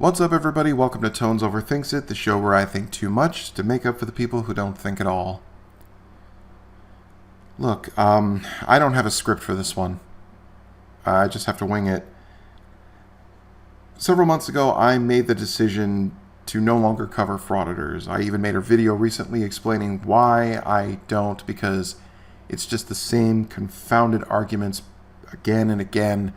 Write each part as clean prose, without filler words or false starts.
What's up, everybody? Welcome to Tones Overthinks It, the show where I think too much to make up for the people who don't think at all. Look, I don't have a script for this one. I just have to wing it. Several months ago, I made the decision to no longer cover frauditors. I even made a video recently explaining why I don't, because it's just the same confounded arguments again and again,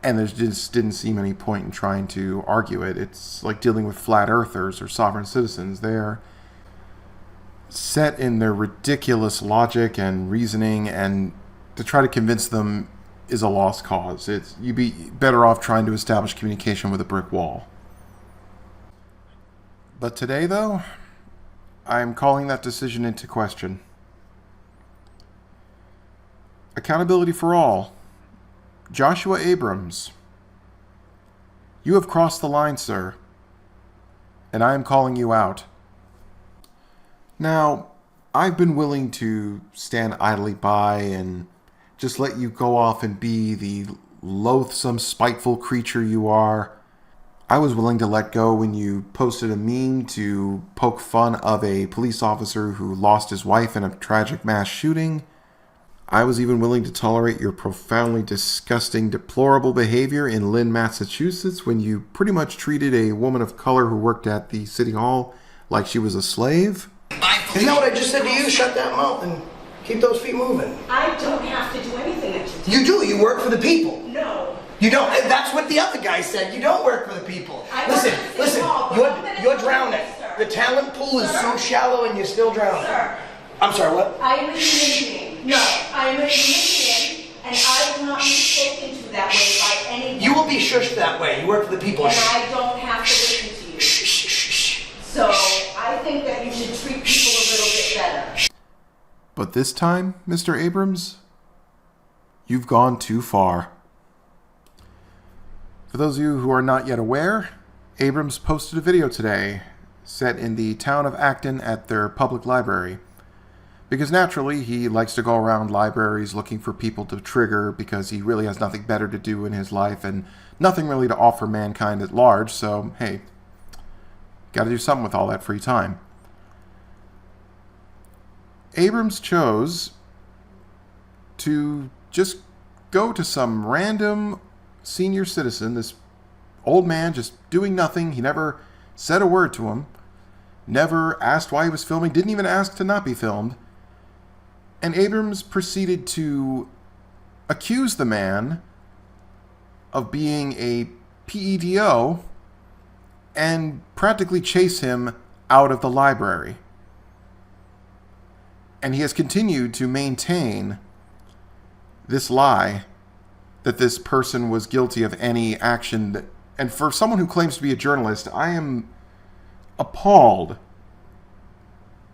and there just didn't seem any point in trying to argue it. It's like dealing with flat earthers or sovereign citizens. They're set in their ridiculous logic and reasoning, and to try to convince them is a lost cause. You'd be better off trying to establish communication with a brick wall. But today, though, I'm calling that decision into question. Accountability for all. Joshua Abrams, you have crossed the line, sir, and I am calling you out. Now, I've been willing to stand idly by and just let you go off and be the loathsome, spiteful creature you are. I was willing to let go when you posted a meme to poke fun of a police officer who lost his wife in a tragic mass shooting. I was even willing to tolerate your profoundly disgusting, deplorable behavior in Lynn, Massachusetts, when you pretty much treated a woman of color who worked at the city hall like she was a slave. Isn't that what I just said to you? Shut that mouth and keep those feet moving. I don't have to do anything that you do. You do. You work for the people. No. You don't. That's what the other guy said. You don't work for the people. Listen, you're drowning. The talent pool is so shallow and you're still drowning. Sir. I'm sorry, what? I am a human being. No, I am a human being, and I will not be spoken to that way by anyone. You will be shushed that way. You work for the people. And I don't have to listen to you. So I think that you should treat people a little bit better. But this time, Mr. Abrams, you've gone too far. For those of you who are not yet aware, Abrams posted a video today set in the town of Acton at their public library. Because naturally, he likes to go around libraries looking for people to trigger because he really has nothing better to do in his life and nothing really to offer mankind at large, so hey, gotta do something with all that free time. Abrams chose to just go to some random senior citizen, this old man just doing nothing. He never said a word to him, never asked why he was filming, didn't even ask to not be filmed. And Abrams proceeded to accuse the man of being a PEDO and practically chase him out of the library. And he has continued to maintain this lie that this person was guilty of any action that, and for someone who claims to be a journalist, I am appalled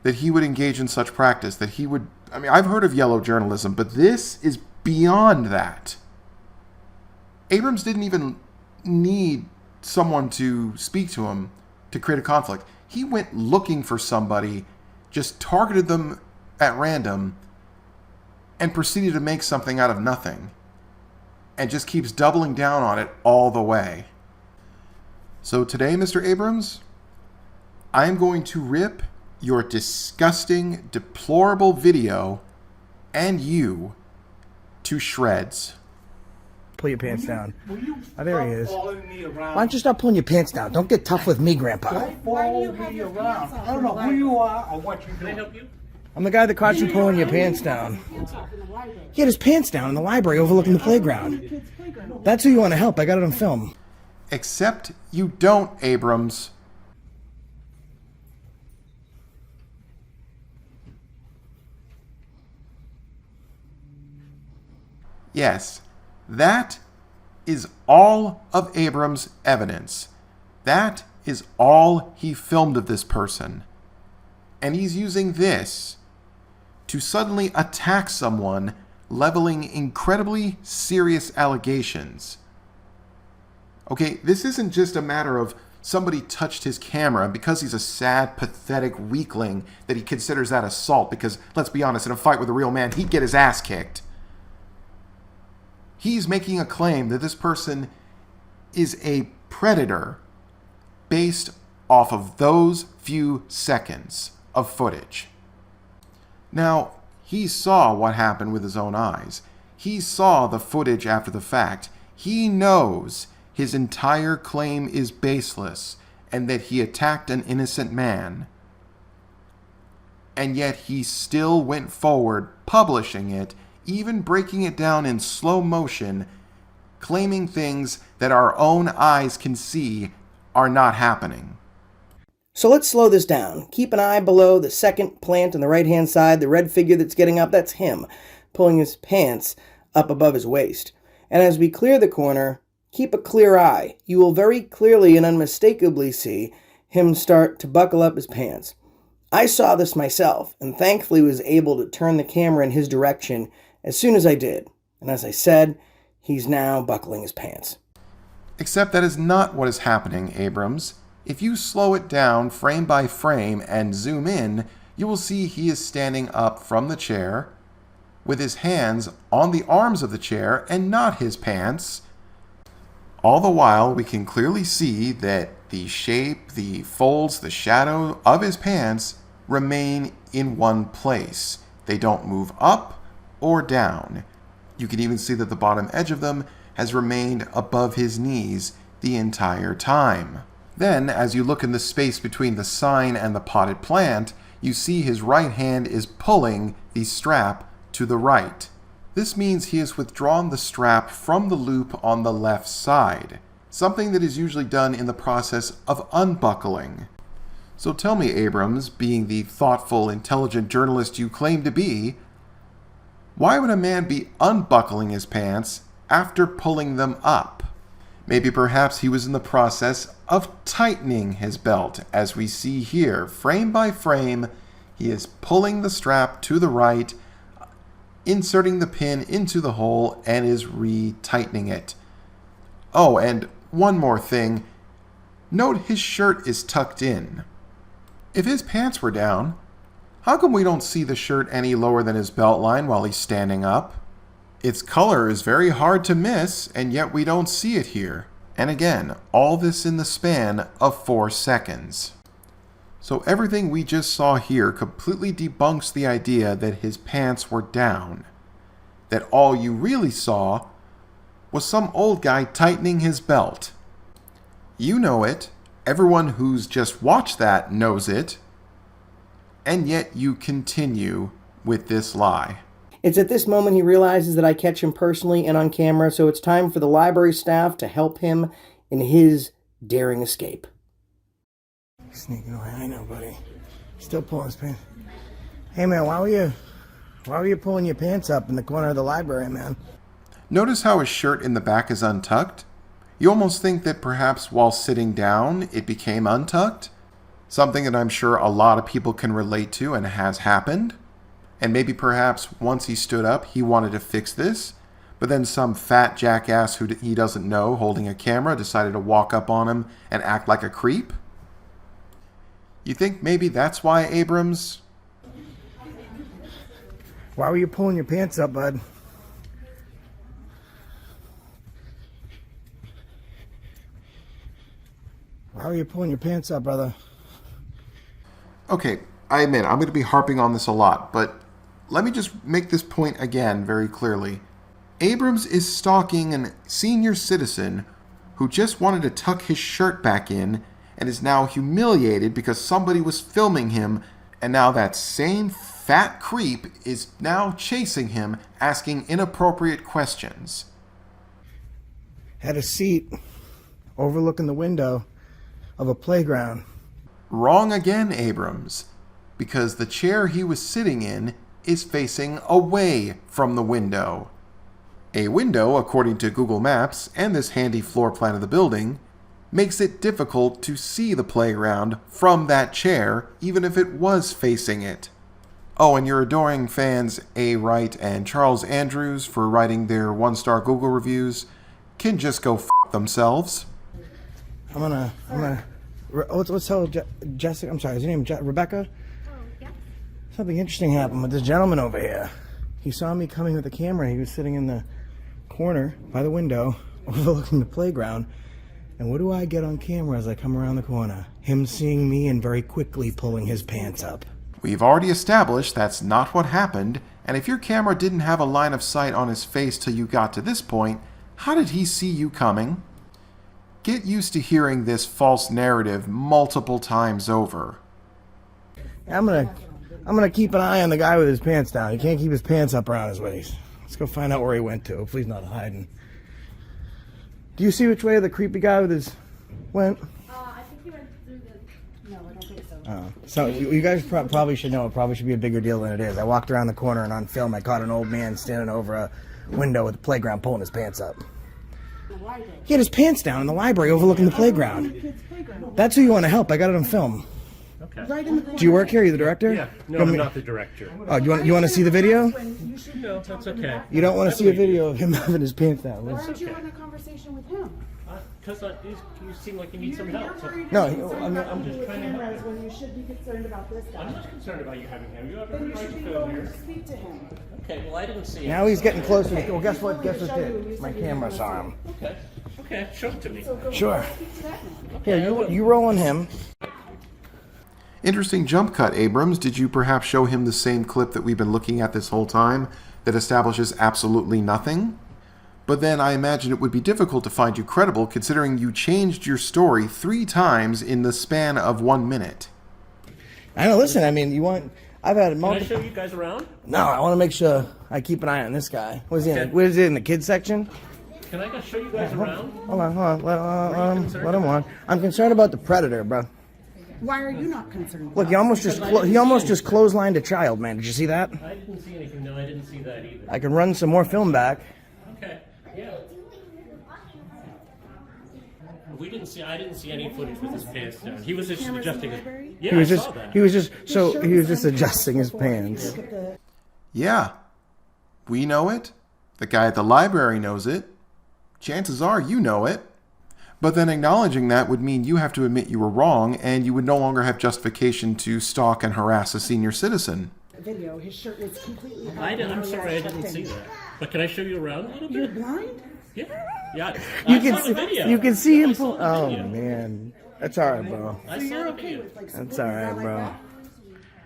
that he would engage in such practice, that he would, I mean, I've heard of yellow journalism, but this is beyond that. Abrams didn't even need someone to speak to him to create a conflict. He went looking for somebody, just targeted them at random, and proceeded to make something out of nothing. And just keeps doubling down on it all the way. So today, Mr. Abrams, I am going to rip your disgusting, deplorable video and you to shreds. Pull your pants down. Oh, there he is. Why don't you stop pulling your pants down? Don't get tough with me, Grandpa. Don't follow me around. I don't know who you are or what you do. Can I help you? I'm the guy that caught you pulling your pants down. He had his pants down in the library overlooking the playground. That's who you want to help. I got it on film. Except you don't, Abrams. Yes, that is all of Abrams' evidence. That is all he filmed of this person. And he's using this to suddenly attack someone, leveling incredibly serious allegations. Okay, this isn't just a matter of somebody touched his camera, and because he's a sad, pathetic weakling, that he considers that assault, because, let's be honest, in a fight with a real man, he'd get his ass kicked. He's making a claim that this person is a predator based off of those few seconds of footage. Now, he saw what happened with his own eyes. He saw the footage after the fact. He knows his entire claim is baseless and that he attacked an innocent man. And yet he still went forward publishing it, even breaking it down in slow motion, claiming things that our own eyes can see are not happening. So let's slow this down. Keep an eye below the second plant on the right-hand side. The red figure that's getting up, that's him, pulling his pants up above his waist. And as we clear the corner, keep a clear eye. You will very clearly and unmistakably see him start to buckle up his pants. I saw this myself, and thankfully was able to turn the camera in his direction as soon as I did. And as I said, he's now buckling his pants. Except that is not what is happening, Abrams. If you slow it down frame by frame and zoom in, you will see he is standing up from the chair with his hands on the arms of the chair and not his pants. All the while, we can clearly see that the shape, the folds, the shadow of his pants remain in one place. They don't move up or down. You can even see that the bottom edge of them has remained above his knees the entire time. Then, as you look in the space between the sign and the potted plant, you see his right hand is pulling the strap to the right. This means he has withdrawn the strap from the loop on the left side, something that is usually done in the process of unbuckling. So tell me, Abrams, being the thoughtful, intelligent journalist you claim to be, why would a man be unbuckling his pants after pulling them up? Maybe perhaps he was in the process of tightening his belt, as we see here, frame by frame. He is pulling the strap to the right, inserting the pin into the hole, and is re-tightening it. Oh, and one more thing. Note his shirt is tucked in. If his pants were down, how come we don't see the shirt any lower than his belt line while he's standing up? Its color is very hard to miss, and yet we don't see it here. And again, all this in the span of 4 seconds. So everything we just saw here completely debunks the idea that his pants were down. That all you really saw was some old guy tightening his belt. You know it. Everyone who's just watched that knows it. And yet you continue with this lie. It's at this moment he realizes that I catch him personally and on camera, so it's time for the library staff to help him in his daring escape. Sneaking away, I know, buddy. Still pulling his pants. Hey, man, why were you pulling your pants up in the corner of the library, man? Notice how his shirt in the back is untucked? You almost think that perhaps while sitting down, it became untucked? Something that I'm sure a lot of people can relate to and has happened. And maybe perhaps once he stood up, he wanted to fix this, but then some fat jackass who he doesn't know holding a camera decided to walk up on him and act like a creep? You think maybe that's why, Abrams? Why were you pulling your pants up, bud? Why were you pulling your pants up, brother? Okay, I admit, I'm going to be harping on this a lot, but let me just make this point again very clearly. Abrams is stalking a senior citizen who just wanted to tuck his shirt back in and is now humiliated because somebody was filming him, and now that same fat creep is now chasing him, asking inappropriate questions. Had a seat overlooking the window of a playground. Wrong again, Abrams, because the chair he was sitting in is facing away from the window. A window, according to Google Maps and this handy floor plan of the building, makes it difficult to see the playground from that chair, even if it was facing it. Oh, and your adoring fans A. Wright and Charles Andrews for writing their 1-star Google reviews can just go f*** themselves. Let's tell Jessica, I'm sorry, is her name Rebecca? Something interesting happened with this gentleman over here. He saw me coming with the camera. He was sitting in the corner by the window overlooking the playground. And what do I get on camera as I come around the corner? Him seeing me and very quickly pulling his pants up. We've already established that's not what happened, and if your camera didn't have a line of sight on his face till you got to this point, how did he see you coming? Get used to hearing this false narrative multiple times over. I'm gonna keep an eye on the guy with his pants down. He can't keep his pants up around his waist. Let's go find out where he went to. Hopefully he's not hiding. Do you see which way the creepy guy with his went? I think he went through the... No, I don't think so. So you guys probably should know. It probably should be a bigger deal than it is. I walked around the corner and on film I caught an old man standing over a window at the playground pulling his pants up. He had his pants down in the library overlooking the playground. That's who you want to help. I got it on film. Okay. Do you work here? Are you the director? Yeah. No, I'm not the director. Oh, you want to see the video? No, that's okay. You don't want to see a video of him having his pants down. Why aren't you having a conversation with him? Because you seem like you need some help. So No, I'm just trying to help. Cameras when you should be concerned about this guy. I'm not concerned about you having him. You have every Then you right should to be film going here. to speak to him. Okay, well, I didn't see now it. he's getting closer. Well, guess what? Guess what did? My camera saw him. Okay. Okay, show it to me. Sure. Here, you roll on him. Interesting jump cut, Abrams. Did you perhaps show him the same clip that we've been looking at this whole time that establishes absolutely nothing? But then I imagine it would be difficult to find you credible considering you changed your story 3 times in the span of 1 minute. I know. Listen, I mean, I've had Can I show you guys around? No, I want to make sure I keep an eye on this guy. What is he in? What is it in the kids section? Can I show you guys around? Hold on. Let him on. I'm concerned about the predator, bro. Why are you not concerned? Look, he almost just clotheslined a child, man. Did you see that? I didn't see anything. No, I didn't see that either. I can run some more film back. Okay. Yeah. We didn't see. I didn't see any footage with his pants down. He was just adjusting his. Yeah, I saw that. He was just adjusting his pants. Yeah, we know it. The guy at the library knows it. Chances are you know it. But then acknowledging that would mean you have to admit you were wrong, and you would no longer have justification to stalk and harass a senior citizen. Video. His shirt was completely. I'm sorry, I didn't see that. But can I show you around a little bit? You're blind? Yeah. Yeah. You I saw the video. you can see him I saw pull. the Oh video. man, that's all right, bro. I saw the video. That's all right, bro.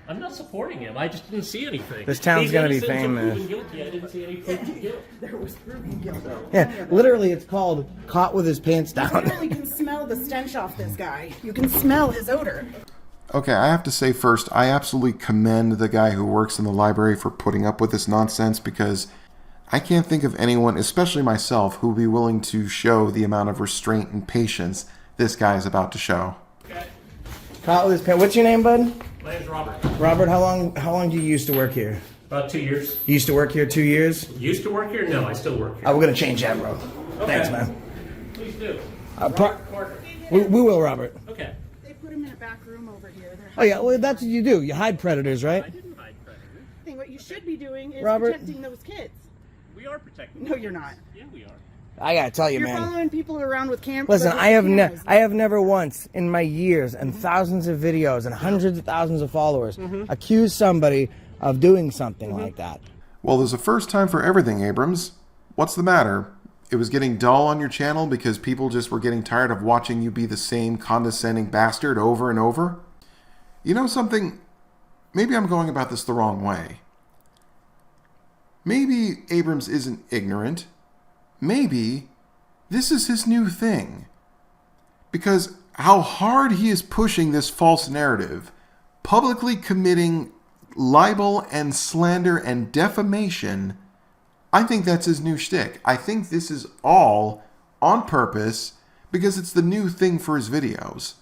I'm not supporting him. I just didn't see anything. This town's These gonna be innocents are famous. proven guilty. I didn't see any proof of guilt. There was proven guilt. Yeah, literally, it's called "Caught with His Pants You Down." really can smell the stench off this guy. You can smell his odor. Okay, I have to say first, I absolutely commend the guy who works in the library for putting up with this nonsense because I can't think of anyone, especially myself, who would be willing to show the amount of restraint and patience this guy is about to show. Okay. Caught with his pants. What's your name, bud? My name's Robert. Robert. How long do you used to work here? About 2 years. You used to work here 2 years. Used to work here? No, I still work here. We're gonna change that, bro. Thanks, man. Please do. Mark. We will, Robert. Okay. They put him in a back room over here. They're Oh yeah, well that's what you do. You hide predators, I right? didn't hide predators. hiding. What you should be doing is Robert? protecting those kids. We are protecting. No, you're not. Yeah, we are. I gotta tell you, You're man. following people around with cameras. Listen, I have never once in my years and thousands of videos and hundreds of thousands of followers accused somebody of doing something like that. Well, there's a first time for everything, Abrams. What's the matter? It was getting dull on your channel because people just were getting tired of watching you be the same condescending bastard over and over? You know something? Maybe I'm going about this the wrong way. Maybe Abrams isn't ignorant. Maybe this is his new thing. Because how hard he is pushing this false narrative, publicly committing libel and slander and defamation, I think that's his new shtick. I think this is all on purpose because it's the new thing for his videos.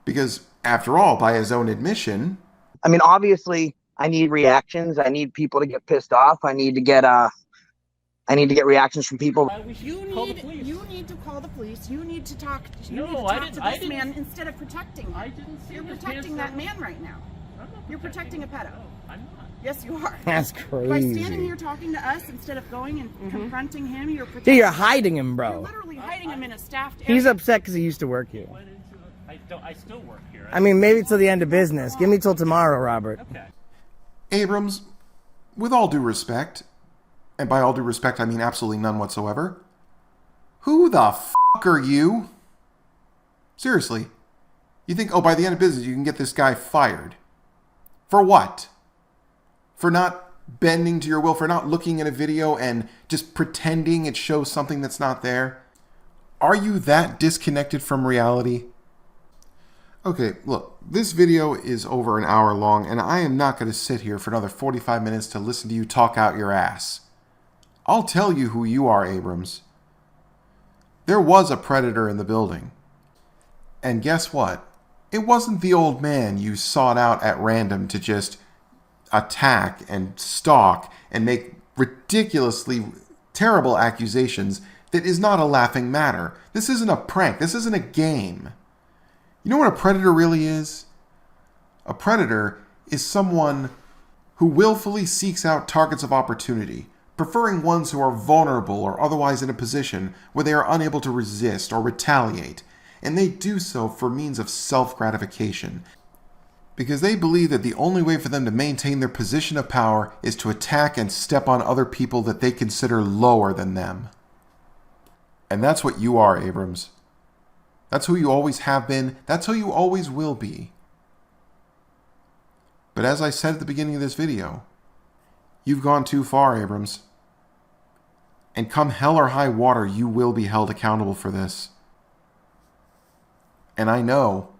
Because, after all, by his own admission... I mean, obviously, I need reactions. I need people to get pissed off. I need to get reactions from people. You need to call the police. You need to talk. You No, need to I talk didn't- to I this didn't- man instead of protecting him. I didn't see You're his protecting pants that down. man right now. I'm not You're protecting a pedo. No, I'm not. Yes, you are. That's By crazy. standing here talking to us instead of going and confronting him, you're See, protecting. you're hiding him, You're bro. literally hiding him in a staffed area. He's upset because he used to work here. Went into it. I still work here. I mean, maybe till the end of business. Give me till tomorrow, Robert. Okay. Abrams, with all due respect, and by all due respect I mean absolutely none whatsoever, who the f*** are you? Seriously. You think, oh, by the end of business, you can get this guy fired. For what? For not bending to your will, for not looking at a video and just pretending it shows something that's not there? Are you that disconnected from reality? Okay, look, this video is over an hour long, and I am not going to sit here for another 45 minutes to listen to you talk out your ass. I'll tell you who you are, Abrams. There was a predator in the building. And guess what? It wasn't the old man you sought out at random to just attack and stalk and make ridiculously terrible accusations that is not a laughing matter. This isn't a prank. This isn't a game. You know what a predator really is? A predator is someone who willfully seeks out targets of opportunity, preferring ones who are vulnerable or otherwise in a position where they are unable to resist or retaliate, and they do so for means of self-gratification, because they believe that the only way for them to maintain their position of power is to attack and step on other people that they consider lower than them. And that's what you are, Abrams. That's who you always have been. That's who you always will be. But as I said at the beginning of this video, you've gone too far, Abrams. And come hell or high water, you will be held accountable for this. And I know,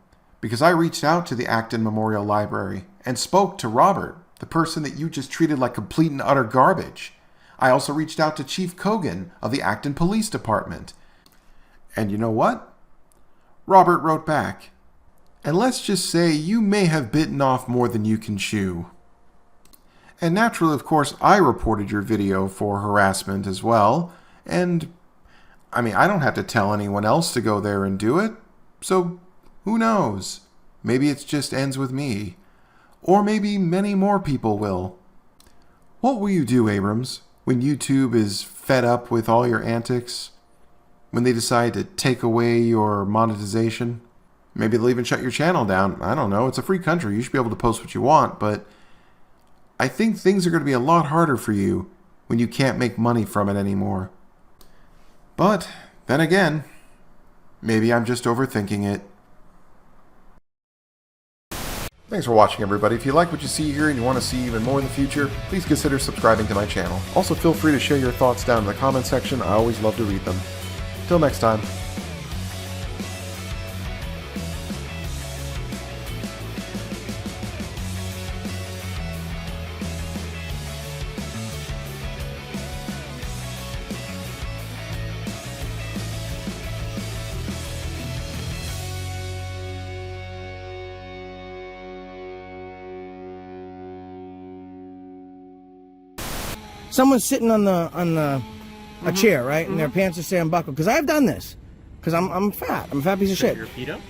because I reached out to the Acton Memorial Library and spoke to Robert, the person that you just treated like complete and utter garbage. I also reached out to Chief Cogan of the Acton Police Department. And you know what? Robert wrote back, and let's just say you may have bitten off more than you can chew. And naturally, of course, I reported your video for harassment as well, and I mean, I don't have to tell anyone else to go there and do it, so who knows? Maybe it just ends with me, or maybe many more people will. What will you do, Abrams, when YouTube is fed up with all your antics? When they decide to take away your monetization? Maybe they'll even shut your channel down. I don't know. It's a free country. You should be able to post what you want, but I think things are going to be a lot harder for you when you can't make money from it anymore. But then again, maybe I'm just overthinking it. Thanks for watching, everybody. If you like what you see here and you want to see even more in the future, please consider subscribing to my channel. Also, feel free to share your thoughts down in the comment section. I always love to read them. Till next time. Someone's sitting on a chair, right? And their pants are staying unbuckled. Because I've done this. Because I'm fat. I'm a fat piece of shit. Your feet up?